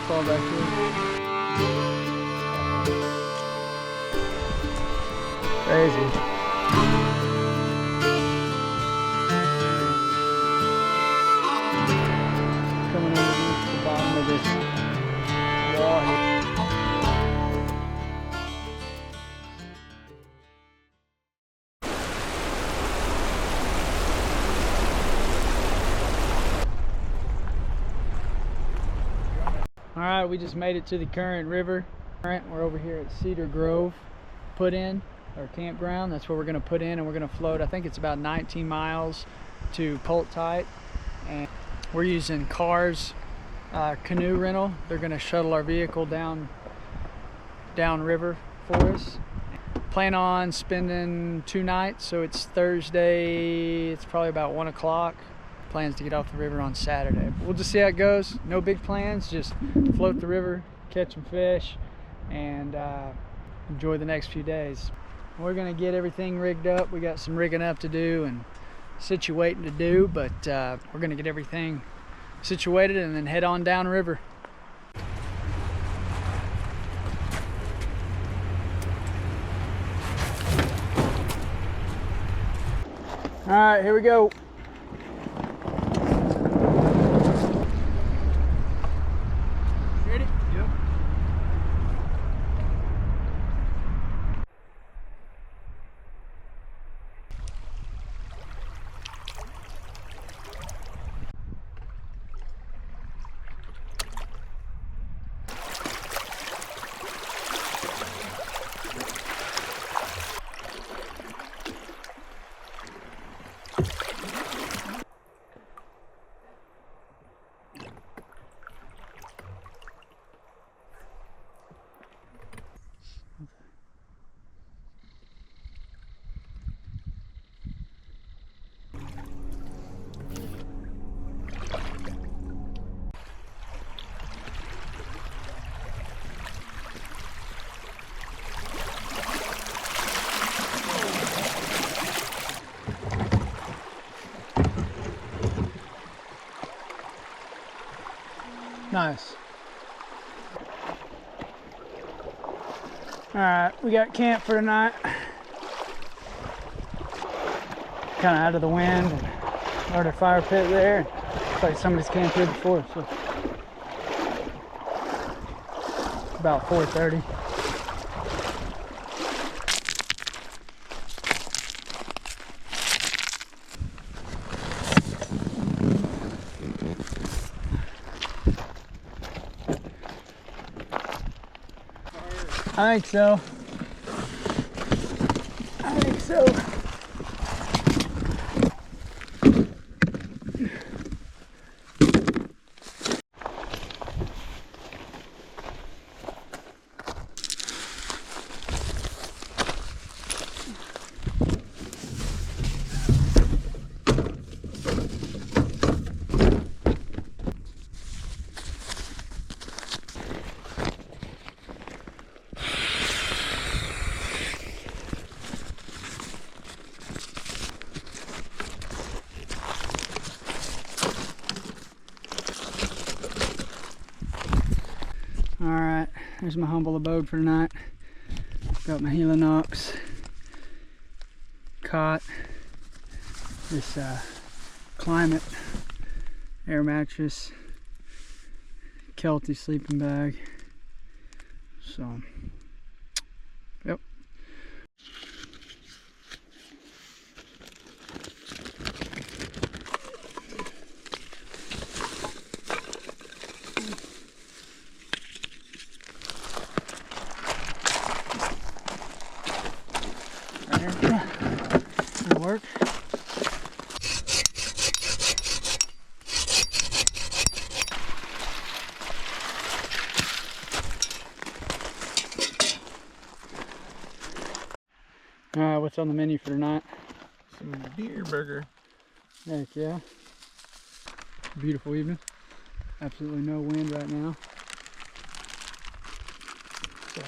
waterfall back here. Crazy. Coming underneath the bottom of this wall here. All right, we just made it to the current river. We're over here at Cedar Grove Campground. That's where we're gonna put in, and we're gonna float. I think it's about 19 miles to Pulltite, and we're using Cars canoe rental. They're gonna shuttle our vehicle down river for us. Plan on spending 2 nights, so it's Thursday. It's probably about 1 o'clock. Plans to get off the river on Saturday. We'll just see how it goes. No big plans, just float the river, catch some fish, and enjoy the next few days. We're gonna get everything rigged up. We got some rigging up to do and situating to do, but we're gonna get everything situated and then head on down river. All right, here we go. Ready? Yep. Nice. All right, we got camp for tonight. Kind of out of the wind, and started a fire pit there. Looks like somebody's camped here before, so about 4:30. I think so. I think so. Alright, there's my humble abode for tonight. Got my Helinox cot, this Climate air mattress, Kelty sleeping bag. So, yep. That'll work. Alright, what's on the menu for tonight? Some deer burger. Heck yeah. Beautiful evening. Absolutely no wind right now. So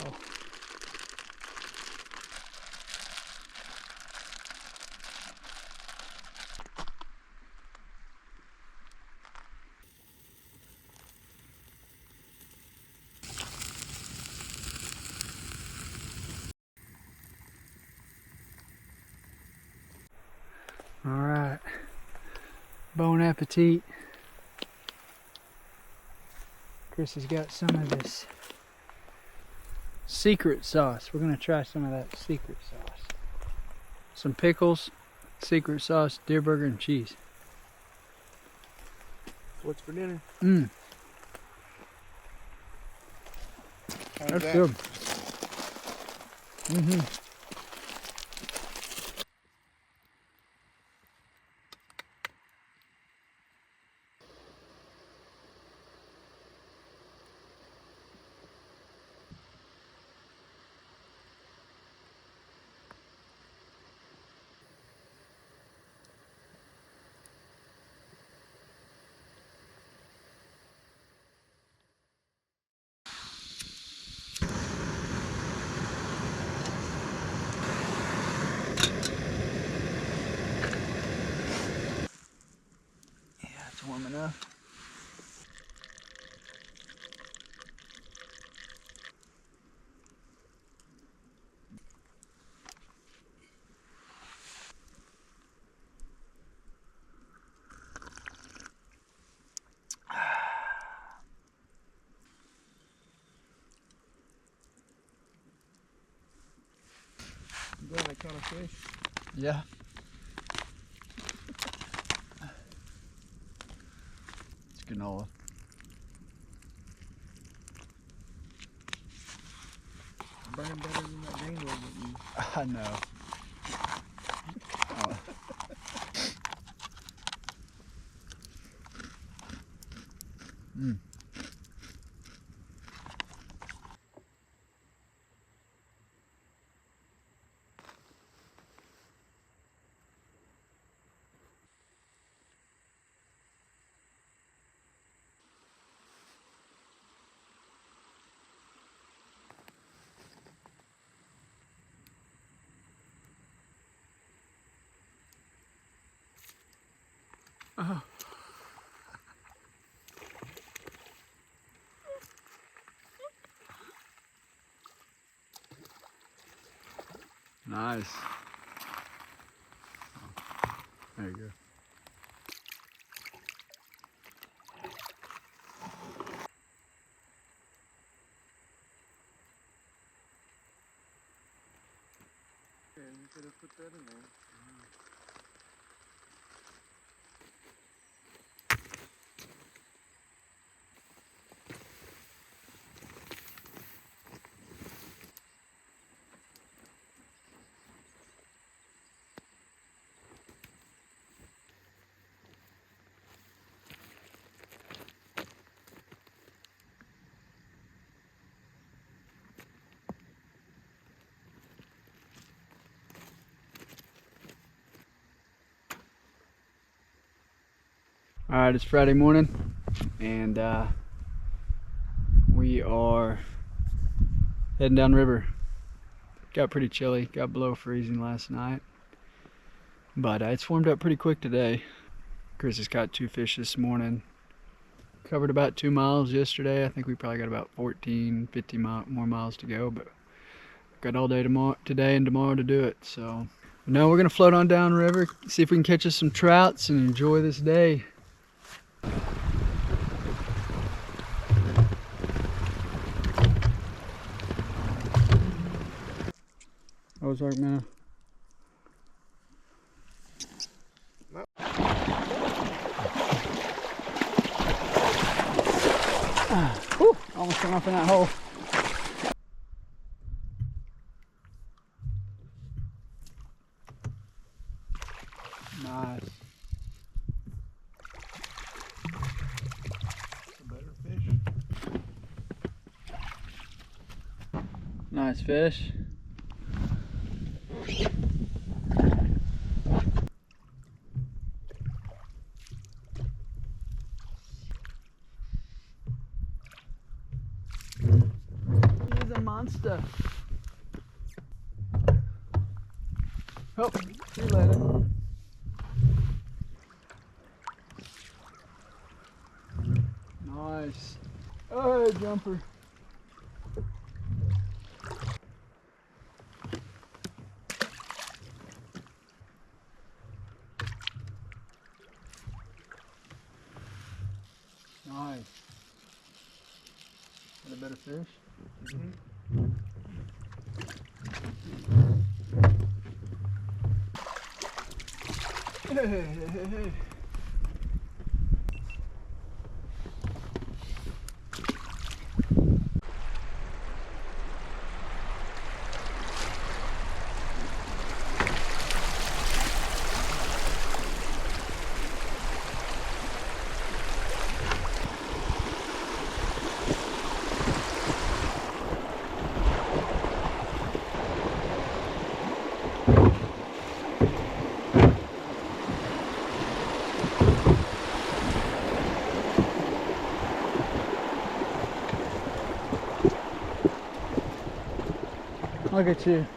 All right. Bon appetit. Chris has got some of this secret sauce. We're gonna try some of that secret sauce. Some pickles, secret sauce, deer burger, and cheese. What's for dinner? That's good. Yeah, it's warm enough. You got that kind of fish? Yeah. It's canola. Burning better than that green one that you. I know. Oh. Oh. Nice. There you go. Yeah, you could have put that in there. All right, it's Friday morning, and we are heading down river. Got pretty chilly, got below freezing last night, but it's warmed up pretty quick today. Chris has caught 2 fish this morning. Covered about 2 miles yesterday. I think we probably got about 14, 15 more miles to go, but got all day today and tomorrow to do it. So now we're gonna float on down river, see if we can catch us some trouts and enjoy this day. Ozark minnow. Whew, almost came up in that hole. Nice. A better fish. Nice fish. He's a monster. Oh, see you later. Nice. Oh, jumper. Got a fish? Hey. Look at you.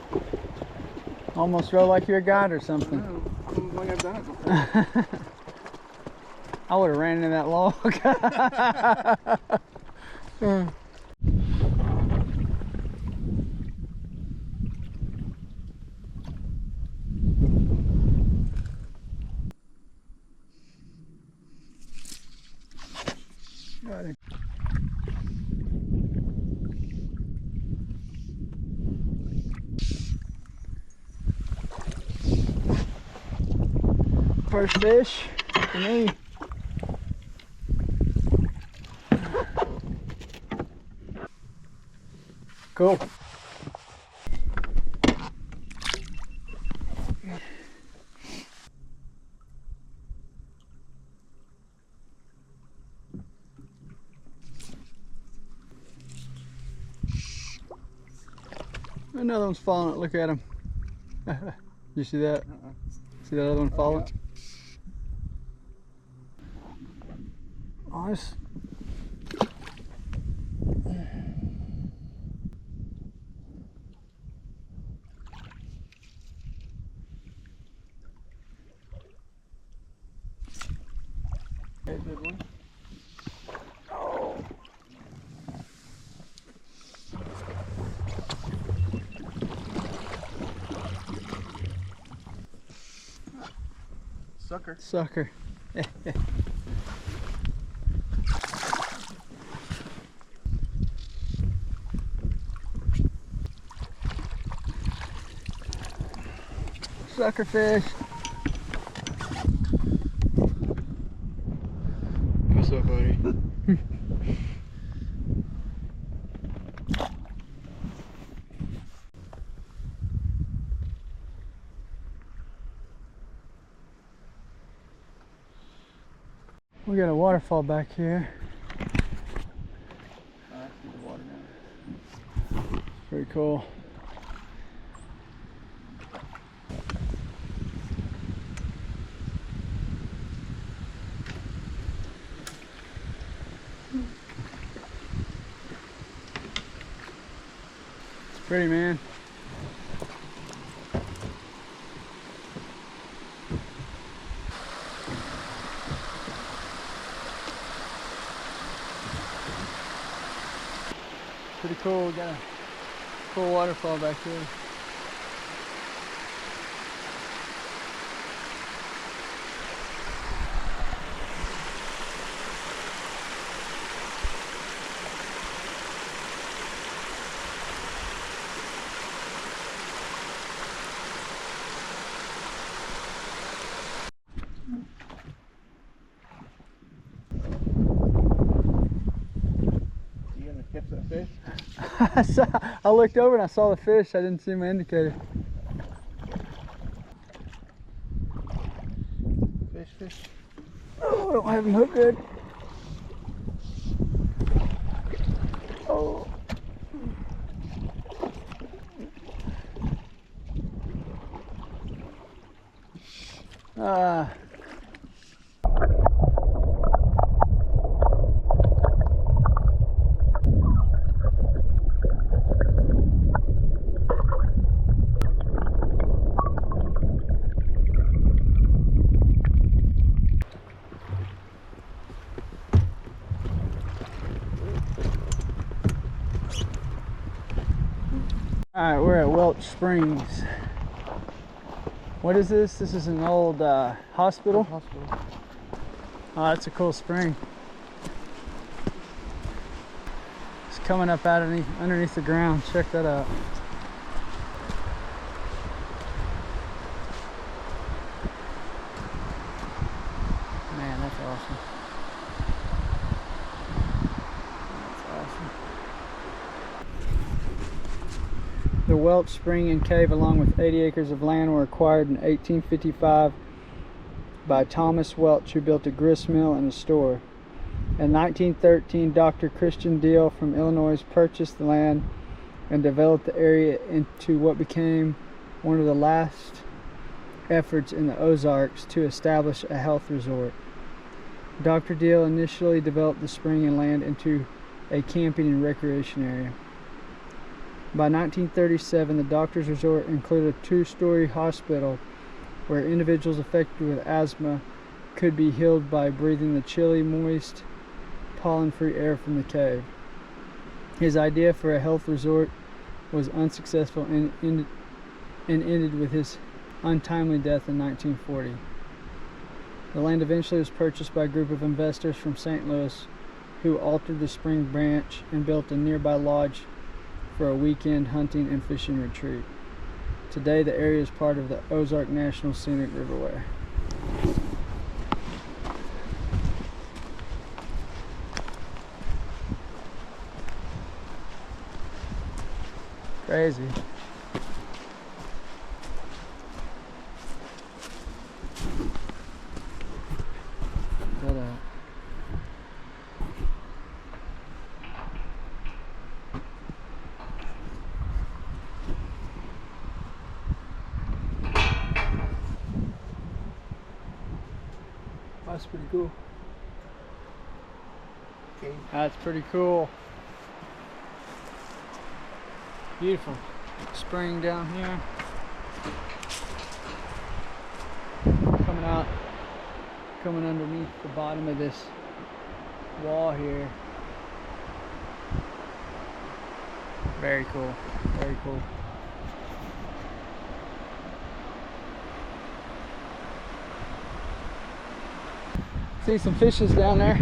Almost roll like you're a guide or something. I don't think I've done it before. I would have ran into that log. Got it. First fish for me. Cool. Another one's falling. Look at him. You see that? See that other one falling? Nice. Okay, good one. Oh. Sucker. Sucker. Sucker fish. What's up, buddy? We got a waterfall back here. I see the water now. Pretty cool. It's pretty, man. Pretty cool. We got a cool waterfall back here. You gonna catch that fish? I looked over and I saw the fish. I didn't see my indicator. Fish. Oh, I don't have him hooked good. Oh. Ah. Alright, we're at Welch Springs. What is this? This is an old hospital. Oh, that's a cool spring. It's coming up out underneath the ground. Check that out. Man, that's awesome. That's awesome. The Welch Spring and Cave, along with 80 acres of land, were acquired in 1855 by Thomas Welch, who built a gristmill and a store. In 1913, Dr. Christian Deal from Illinois purchased the land and developed the area into what became one of the last efforts in the Ozarks to establish a health resort. Dr. Deal initially developed the spring and land into a camping and recreation area. By 1937, the doctor's resort included a 2-story hospital where individuals affected with asthma could be healed by breathing the chilly, moist, pollen-free air from the cave. His idea for a health resort was unsuccessful and ended with his untimely death in 1940. The land eventually was purchased by a group of investors from St. Louis who altered the spring branch and built a nearby lodge for a weekend hunting and fishing retreat. Today the area is part of the Ozark National Scenic Riverway. Crazy. That out. That's pretty cool. Okay. That's pretty cool. Beautiful spring down here. Coming underneath the bottom of this wall here. Very cool, very cool. See some fishes down there.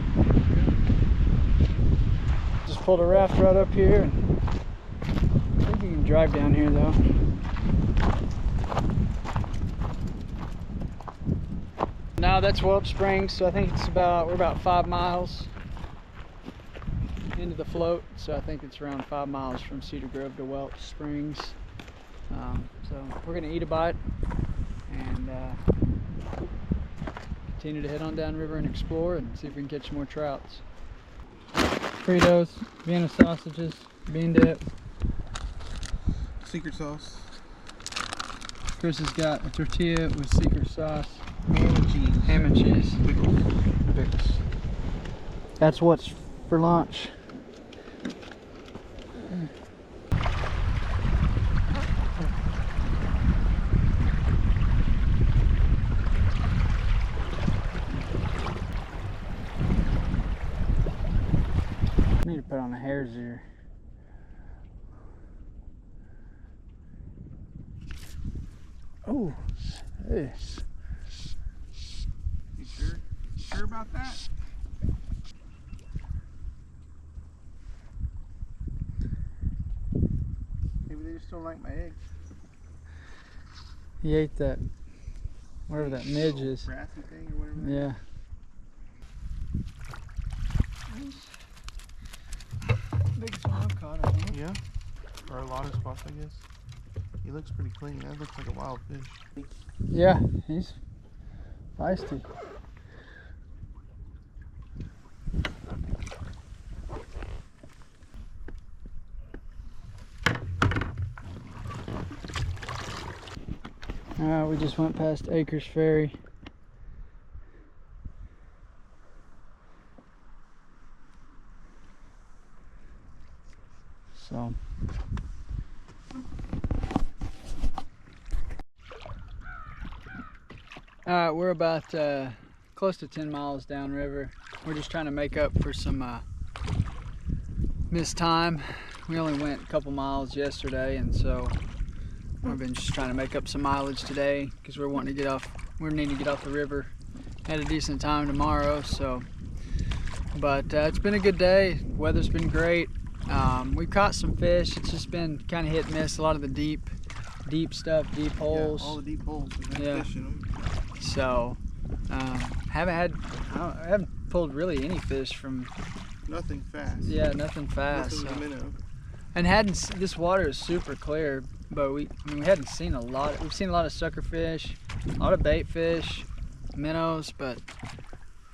Just pulled a raft right up here. I think you can drive down here though. Now that's Welch Springs, so I think it's we're about 5 miles into the float, so I think it's around 5 miles from Cedar Grove to Welch Springs. So we're gonna eat a bite and continue to head on downriver and explore and see if we can catch some more trouts. Fritos, Vienna sausages, bean dip. Secret sauce. Chris has got a tortilla with secret sauce. Ham and cheese. Ham and cheese. Pickles. That's what's for lunch. I need to put on a hare's ear. Oh, hey. You sure? Sure about that? Maybe they just don't like my eggs. He ate that, whatever that midge is. Brassy thing or whatever. Yeah. Biggest one I've caught, I think. Yeah. Or a lot of spots, I guess. He looks pretty clean. That looks like a wild fish. Yeah, he's feisty. Alright, we just went past Acres Ferry. So alright, we're about close to 10 miles downriver. We're just trying to make up for some missed time. We only went a couple miles yesterday, and so we've been just trying to make up some mileage today because we're wanting to get off. We need to get off the river. Had a decent time tomorrow, so. But it's been a good day. Weather's been great. We've caught some fish. It's just been kind of hit and miss. A lot of the deep stuff, deep holes. Yeah, all the deep holes have had fish in them. So, I haven't pulled really any fish from. Nothing fast. Yeah, nothing fast. Nothing minnow. And this water is super clear, but we hadn't seen a lot. We've seen a lot of suckerfish, a lot of bait fish, minnows, but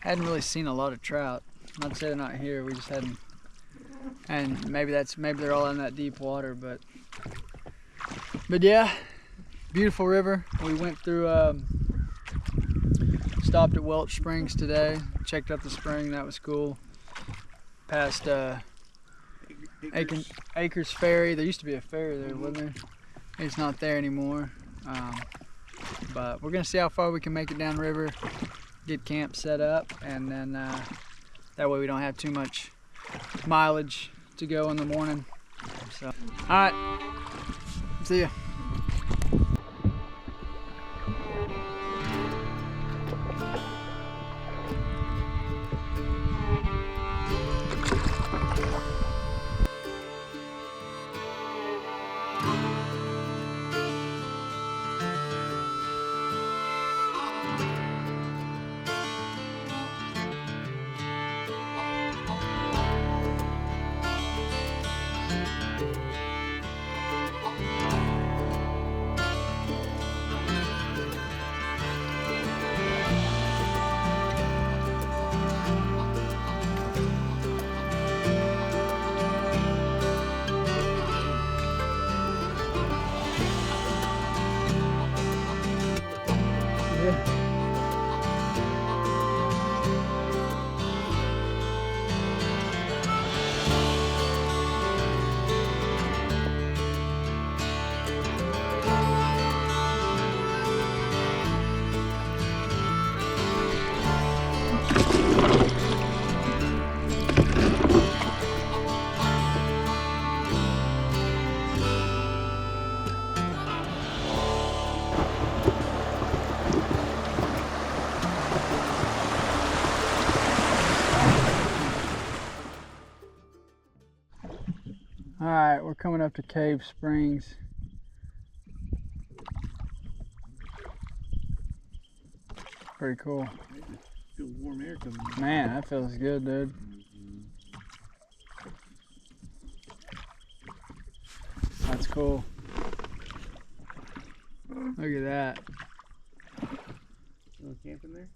hadn't really seen a lot of trout. Not to say they're not here, we just hadn't. And maybe they're all in that deep water, but yeah, beautiful river. We went through, stopped at Welch Springs today, checked out the spring. That was cool. Past Acres Ferry. There used to be a ferry there, wasn't there? It's not there anymore. But we're gonna see how far we can make it downriver, get camp set up, and then that way we don't have too much mileage to go in the morning. So, all right, see ya. All right, we're coming up to Cave Springs. Pretty cool. Feel warm air coming in. Man, that feels good, dude. That's cool. Look at that. You want to camp in there?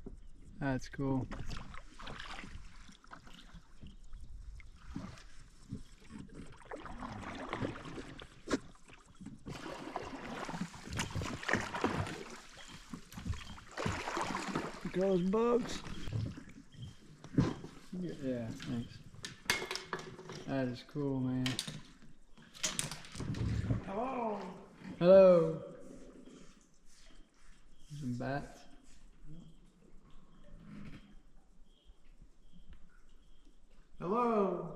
That's cool. Look at those bugs. Yeah, thanks. That is cool, man. Hello. Hello. Some bats. Hello.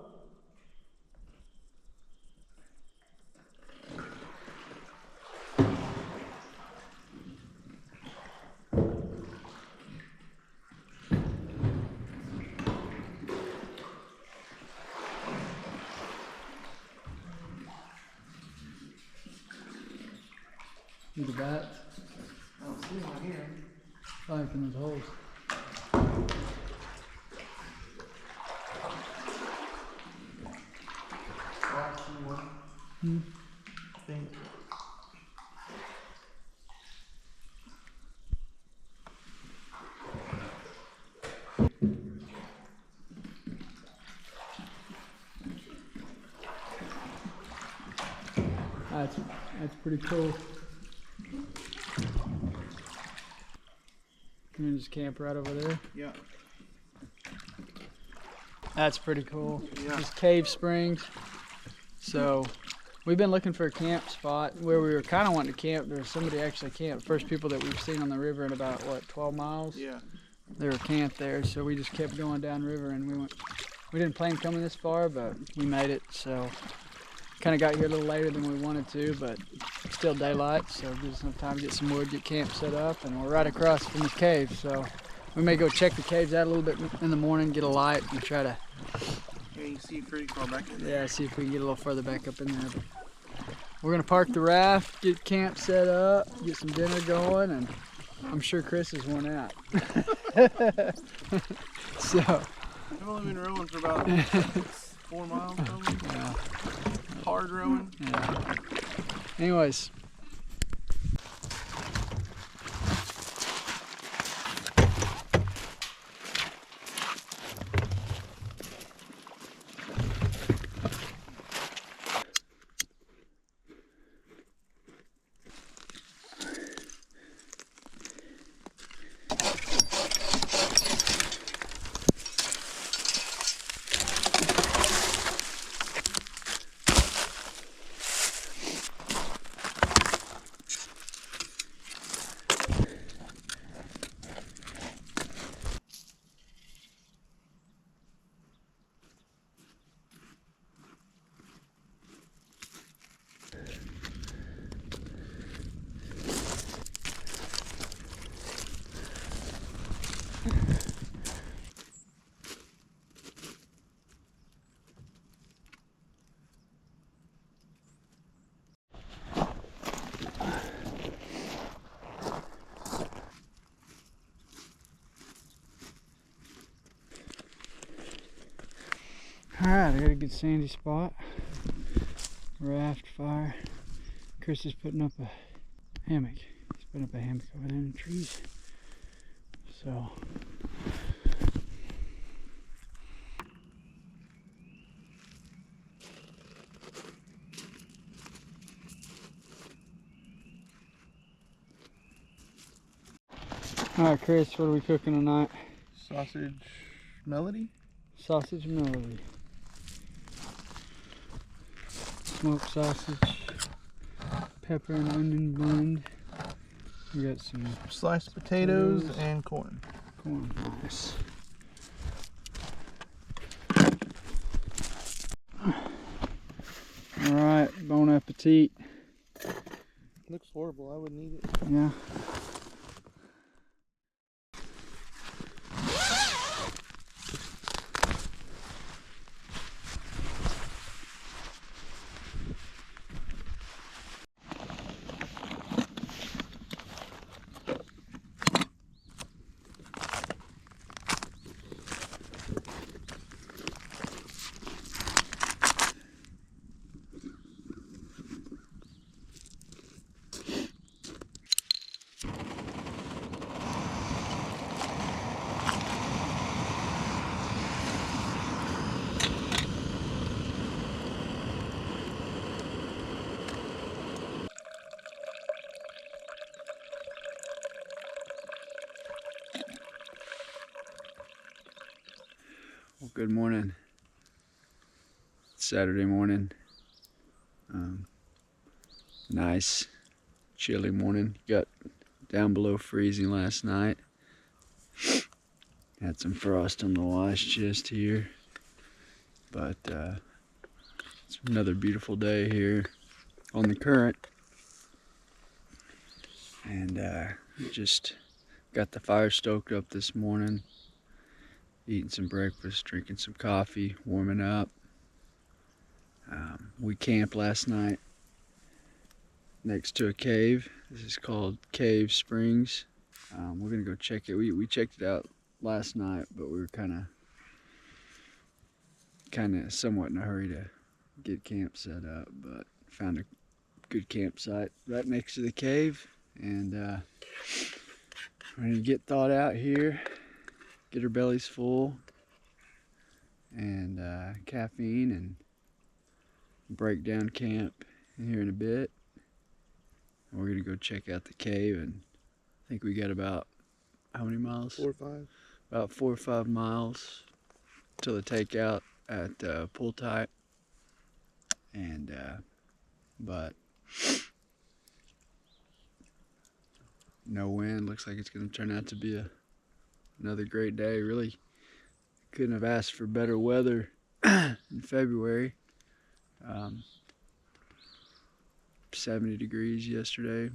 See the bats? I don't see one here. Probably from those holes. Oh, I see one. I think. That's pretty cool. Can you just camp right over there? Yeah. That's pretty cool. Yeah. Just Cave Springs. So we've been looking for a camp spot where we were kind of wanting to camp. There was somebody actually camped. First people that we've seen on the river in about, what, 12 miles? Yeah. They were camped there, so we just kept going downriver, and we didn't plan coming this far, but we made it. So kind of got here a little later than we wanted to, but it's still daylight, so it gives us enough time to get some wood, get camp set up, and we're right across from the cave. So we may go check the caves out a little bit in the morning, get a light, and try to And you see pretty far back in there. Yeah, see if we can get a little further back up in there. But we're gonna park the raft, get camp set up, get some dinner going, and I'm sure Chris has won out. So I've only been rowing for about 4 miles probably. yeah. Hard rowing. Yeah. Anyways. Alright, I got a good sandy spot. Raft fire. Chris is putting up a hammock. He's putting up a hammock over there in the trees. So alright, Chris, what are we cooking tonight? Sausage melody? Sausage melody. Smoked sausage, pepper and onion blend. We got some Sliced potatoes and corn. corn. Nice. Alright, bon appetit. Looks horrible. I wouldn't eat it. Yeah. Well, good morning. It's Saturday morning. Nice, chilly morning. Got down below freezing last night. Had some frost on the wash just here. But it's another beautiful day here on the current. And just got the fire stoked up this morning. Eating some breakfast, drinking some coffee, warming up. We camped last night next to a cave. This is called Cave Springs. We're gonna go check it. We checked it out last night, but we were kind of somewhat in a hurry to get camp set up. But found a good campsite right next to the cave, and we're gonna get thawed out here. Get our bellies full and caffeine, and break down camp here in a bit. And we're gonna go check out the cave, and I think we got about how many miles? 4 or 5. About 4 or 5 miles till the takeout at Pulltite, and but no wind. Looks like it's gonna turn out to be another great day. Really couldn't have asked for better weather in February. 70 degrees yesterday.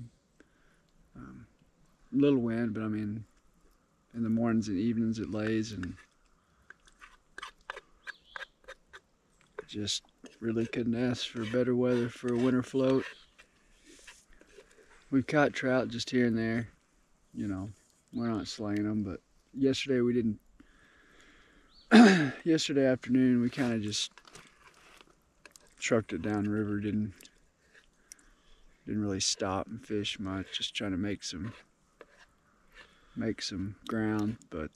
Little wind, but I mean, in the mornings and evenings it lays, and Just really couldn't ask for better weather for a winter float. We've caught trout just here and there. You know, we're not slaying them, but yesterday we didn't. Yesterday afternoon we kind of just trucked it down river. Didn't really stop and fish much. Just trying to make some ground, but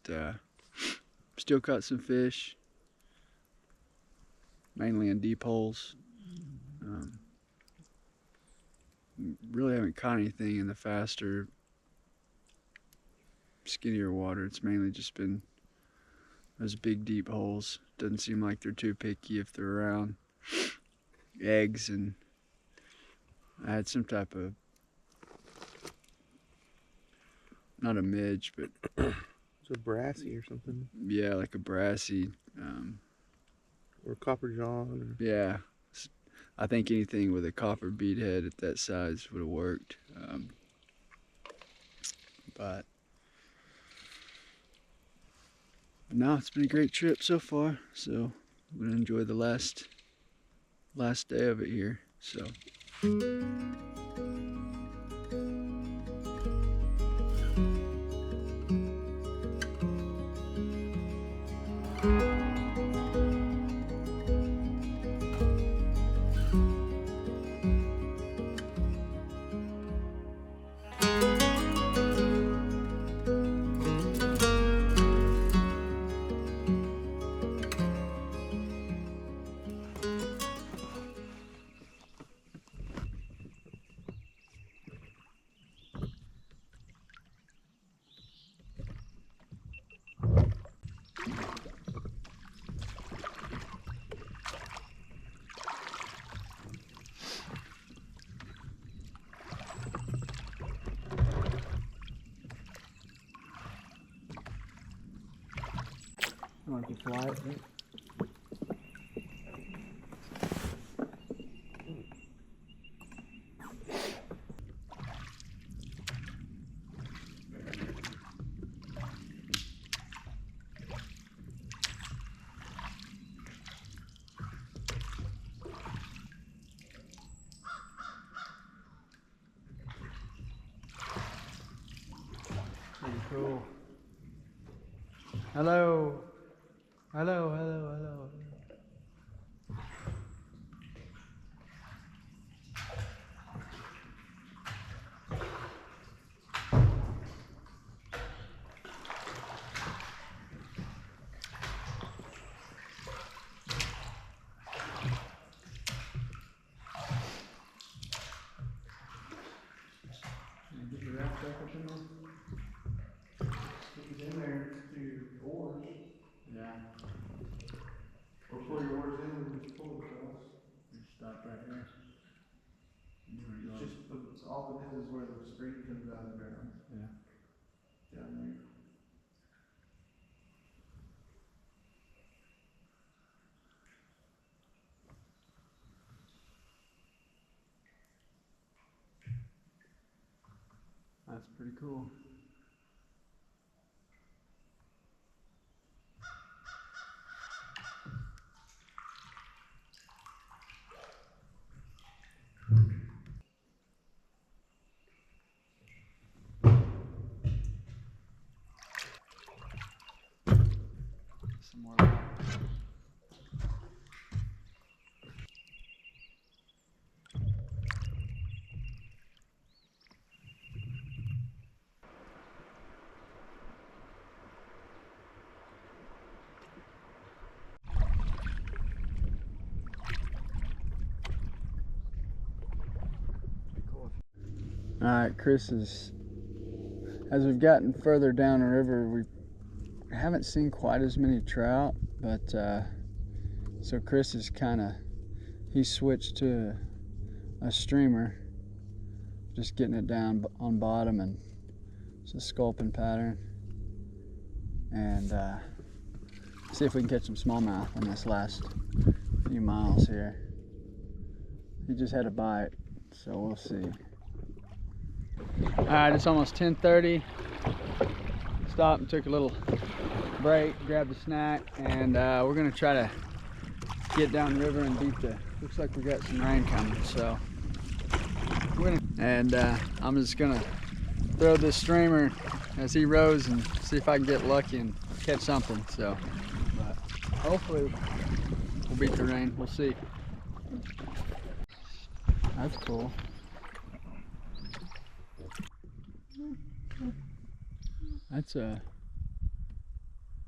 still caught some fish, mainly in deep holes. Really haven't caught anything in the faster, skinnier water. It's mainly just been those big deep holes. Doesn't seem like they're too picky if they're around eggs, and I had some type of, not a midge, but it's a brassy or something. Yeah, like a brassy. Or copper john. Yeah, I think anything with a copper bead head at that size would have worked. But no, it's been a great trip so far. So I'm gonna enjoy the last day of it here. So. You want to fly it, right? Pretty cool. Hello. Hello, hello, hello. Get your wrap back up in there. Stick it in there to your oars. Yeah. Or pull your oars in and just pull it across. Just stop right here. It's just all it is where the stream comes out of the ground. Yeah. Down there. That's pretty cool. Some more light. All right, Chris is, as we've gotten further down the river, we haven't seen quite as many trout, but so Chris is he switched to a streamer, just getting it down on bottom, and it's a sculpin pattern, and see if we can catch some smallmouth on this last few miles here. He just had a bite, so we'll see. All right, it's almost 10:30. Stopped and took a little break, grabbed a snack, and we're gonna try to get downriver and beat the. Looks like we got some rain coming, so I'm just gonna throw this streamer as he rows and see if I can get lucky and catch something. So, but hopefully we'll beat the rain. We'll see. That's cool. That's a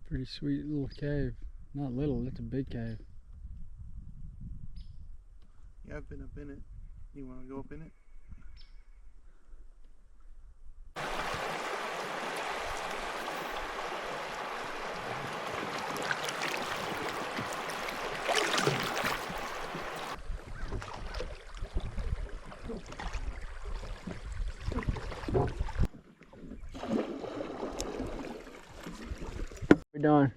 pretty sweet little cave. Not little, it's a big cave. Yeah, I've been up in it. You want to go up in it? We're done.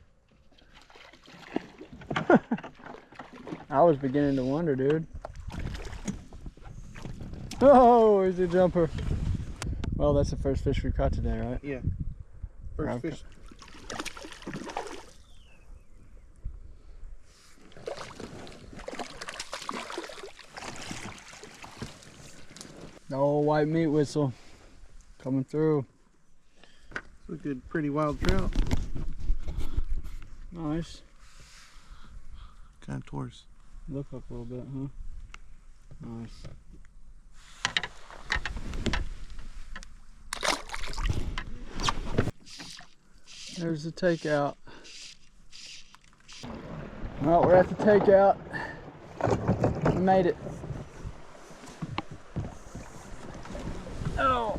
I was beginning to wonder, dude. Oh, he's a jumper. Well, that's the first fish we caught today, right? Yeah. First Okay. fish. The old white meat whistle coming through. It's a good, pretty wild trout. Nice. Kind of tours. Look up a little bit, huh? Nice. There's the takeout. Well, we're at the takeout. We made it. Oh!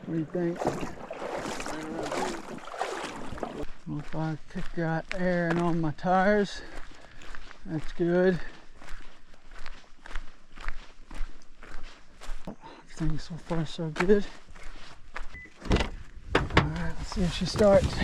What do you think? Well, if I got air in on my tires, that's good. Everything so far so good. Alright, let's see if she starts.